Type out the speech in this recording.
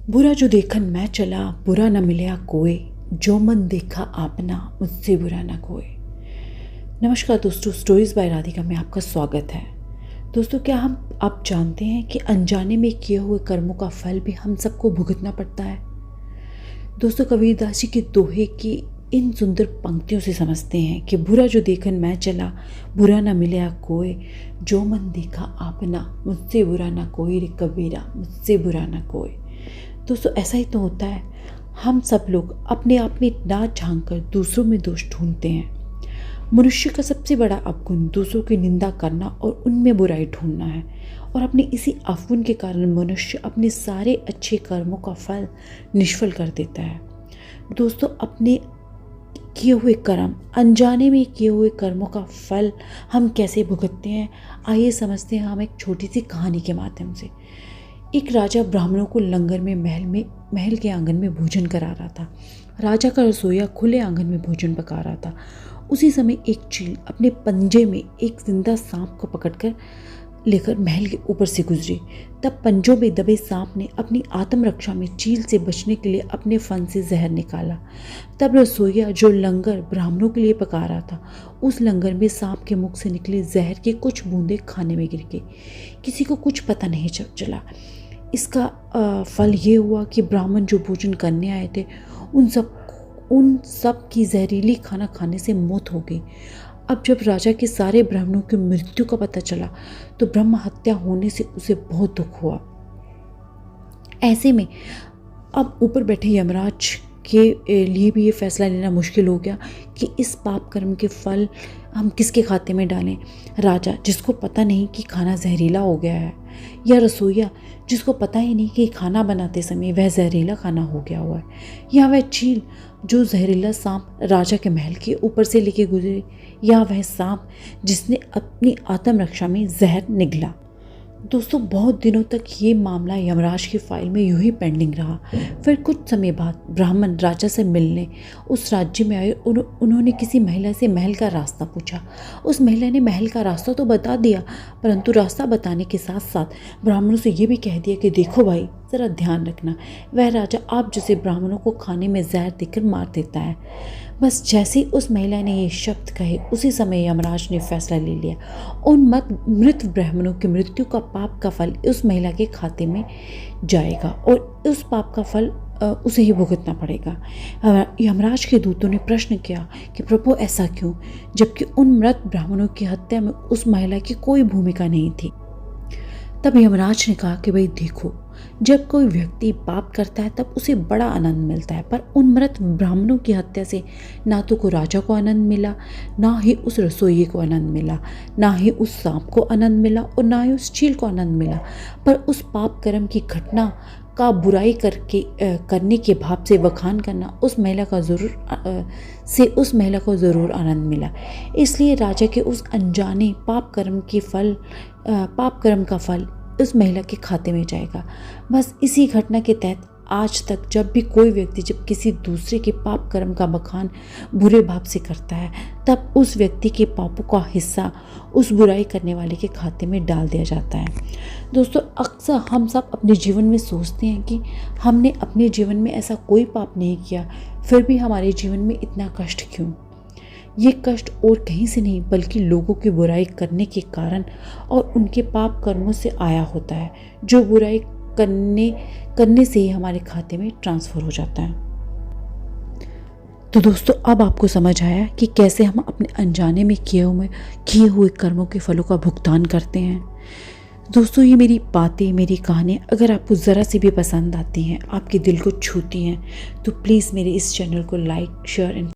बुरा जो देखन मैं चला, बुरा न मिलया कोई, जो मन देखा आपना, मुझसे बुरा न कोई। नमस्कार दोस्तों, स्टोरीज बाय राधिका में आपका स्वागत है। दोस्तों, क्या हम आप जानते हैं कि अनजाने में किए हुए कर्मों का फल भी हम सबको भुगतना पड़ता है। दोस्तों, कबीरदास जी के दोहे की इन सुंदर पंक्तियों से समझते हैं कि बुरा जो देखन मैं चला, बुरा न मिलया कोई, जो मन देखा आपना, मुझसे बुरा न कोई रे कबीरा, मुझसे बुरा न कोई। दोस्तों, ऐसा ही तो होता है। हम सब लोग अपने आप में ना झांक कर दूसरों में दोष ढूंढते हैं। मनुष्य का सबसे बड़ा अवगुण दूसरों की निंदा करना और उनमें बुराई ढूंढना है, और अपने इसी अवगुण के कारण मनुष्य अपने सारे अच्छे कर्मों का फल निष्फल कर देता है। दोस्तों, अपने किए हुए कर्म, अनजाने में किए हुए कर्मों का फल हम कैसे भुगतते हैं, आइए समझते हैं हम एक छोटी सी कहानी के माध्यम से। एक राजा ब्राह्मणों को लंगर में महल के आंगन में भोजन करा रहा था। राजा का रसोइया खुले आंगन में भोजन पका रहा था। उसी समय एक चील अपने पंजे में एक जिंदा सांप को पकड़कर लेकर महल के ऊपर से गुजरी। तब पंजों में दबे सांप ने अपनी आत्मरक्षा में चील से बचने के लिए अपने फन से जहर निकाला। तब रसोइया जो लंगर ब्राह्मणों के लिए पका रहा था, उस लंगर में सांप के मुख से निकले जहर की कुछ बूंदें खाने में गिर गई। किसी को कुछ पता नहीं चला। इसका फल ये हुआ कि ब्राह्मण जो भोजन करने आए थे, उन सब की जहरीली खाना खाने से मौत हो गई। अब जब राजा के सारे ब्राह्मणों की मृत्यु का पता चला तो ब्रह्म हत्या होने से उसे बहुत दुख हुआ। ऐसे में अब ऊपर बैठे यमराज के लिए भी ये फैसला लेना मुश्किल हो गया कि इस पाप कर्म के फल हम किसके खाते में डालें। राजा, जिसको पता नहीं कि खाना जहरीला हो गया है, या रसोइया, जिसको पता ही नहीं कि खाना बनाते समय वह जहरीला खाना हो गया हुआ है, या वह चील जो जहरीला सांप राजा के महल के ऊपर से लेके गुजरे, या वह सांप जिसने अपनी आत्मरक्षा में जहर निगला। दोस्तों, बहुत दिनों तक ये मामला यमराज की फाइल में यूं ही पेंडिंग रहा। फिर कुछ समय बाद ब्राह्मण राजा से मिलने उस राज्य में आए। उन्होंने किसी महिला से महल का रास्ता पूछा। उस महिला ने महल का रास्ता तो बता दिया, परंतु रास्ता बताने के साथ साथ ब्राह्मणों से ये भी कह दिया कि देखो भाई, ज़रा ध्यान रखना, वह राजा आप जैसे ब्राह्मणों को खाने में जहर देकर मार देता है। बस जैसे ही उस महिला ने ये शब्द कहे, उसी समय यमराज ने फैसला ले लिया। उन मृत ब्राह्मणों की मृत्यु का पाप का फल उस महिला के खाते में जाएगा और उस पाप का फल उसे ही भुगतना पड़ेगा। यमराज के दूतों ने प्रश्न किया कि प्रभु, ऐसा क्यों, जबकि उन मृत ब्राह्मणों की हत्या में उस महिला की कोई भूमिका नहीं थी। तब यमराज ने कहा कि भाई देखो, जब कोई व्यक्ति पाप करता है तब उसे बड़ा आनंद मिलता है, पर उन मृत ब्राह्मणों की हत्या से ना तो को राजा को आनंद मिला, ना ही उस रसोइये को आनंद मिला, ना ही उस सांप को आनंद मिला, और ना ही उस चील को आनंद मिला। पर उस पाप कर्म की घटना का बुराई करने के भाव से बखान करना उस महिला को ज़रूर आनंद मिला। इसलिए राजा के उस अनजाने पाप कर्म का फल उस महिला के खाते में जाएगा। बस इसी घटना के तहत आज तक जब भी कोई व्यक्ति जब किसी दूसरे के पाप कर्म का बखान बुरे भाव से करता है, तब उस व्यक्ति के पापों का हिस्सा उस बुराई करने वाले के खाते में डाल दिया जाता है। दोस्तों, अक्सर हम सब अपने जीवन में सोचते हैं कि हमने अपने जीवन में ऐसा कोई पाप नहीं किया, फिर भी हमारे जीवन में इतना कष्ट क्यों। ये कष्ट और कहीं से नहीं बल्कि लोगों की बुराई करने के कारण और उनके पाप कर्मों से आया होता है, जो बुराई करने से ही हमारे खाते में ट्रांसफ़र हो जाता है। तो दोस्तों, अब आपको समझ आया कि कैसे हम अपने अनजाने में किए हुए कर्मों के फलों का भुगतान करते हैं। दोस्तों, ये मेरी बातें, मेरी कहानियाँ अगर आपको ज़रा सी भी पसंद आती हैं, आपके दिल को छूती हैं, तो प्लीज़ मेरे इस चैनल को लाइक, शेयर एंड